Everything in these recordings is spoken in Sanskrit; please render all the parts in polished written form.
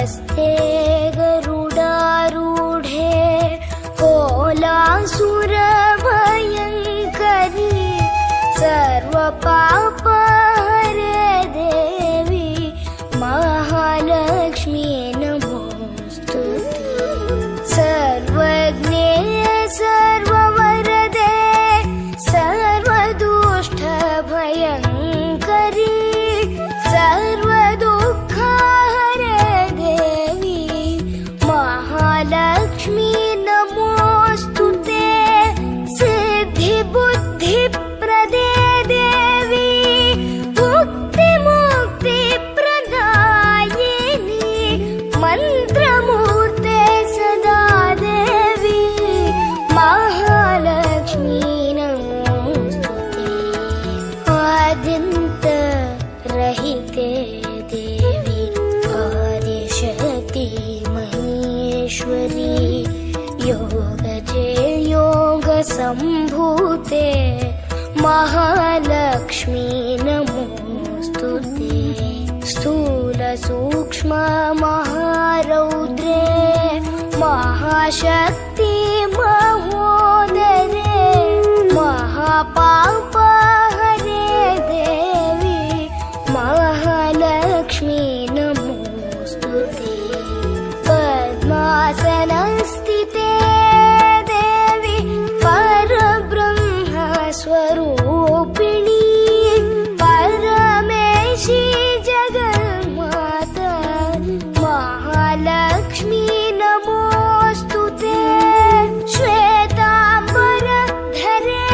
हस्ते गरुडारूढे कोलासुरभयङ्करी सर्वपापहरे देवी महालक्ष्मी नमोस्तुते। सर्वज्ञे सर्ववरदे सर्वदुष्टभयङ्करी सर्वदुःखहरे देवी महालक्ष्मी नमोस्तुते। सिद्धिबुद्धिप्रदे देवी मुक्तिमुक्तिप्रदायिनी मन्त्रमूर्ते सदा देवी महालक्ष्मी नमोस्तुते। आद्यन्तरहिते देवी आदिशक्ति महेश्वरी योगजे योगसम्भूते महालक्ष्मी नमोस्तुते। स्थूलसूक्ष्म महारौद्रे महाशक्ति महोदरे महापापहरे देवी महालक्ष्मी नमोस्तुते। पद्मासनस्थिते देवी परब्रह्मस्वरूपिणी परमेशी जगन्माता महालक्ष्मी नमोस्तुते। श्वेताम्बरधरे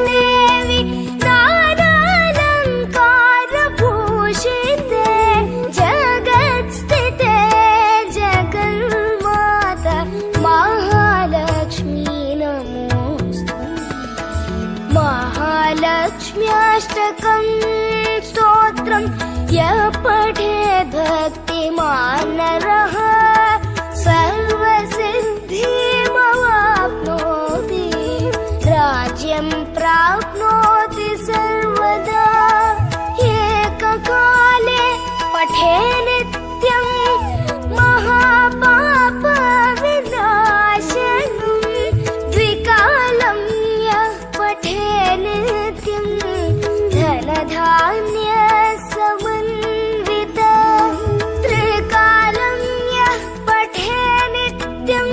देवी नानालङ्कारभूषिते जगत्स्थिते जगन्माता महालक्ष्मी नमोस्तुते। महालक्ष्म्याष्टकं स्तोत्रं यः पठेत् भक्तिमान् नरः सर्वसिद्धिमवाप्नोति राज्यं प्राप्नोति सर्वदा। एककाले पठे नित्यं महापापविनाशनं द्विकालं यः पठे नित्यं धनधान्यसमन्वितं त्रिकालं यः पठे नित्यं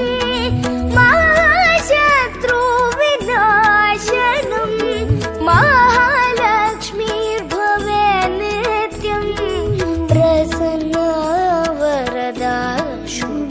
महाशत्रुविनाशनं महालक्ष्मीर्भवे नित्यं प्रसन्ना वरदा शुभदा।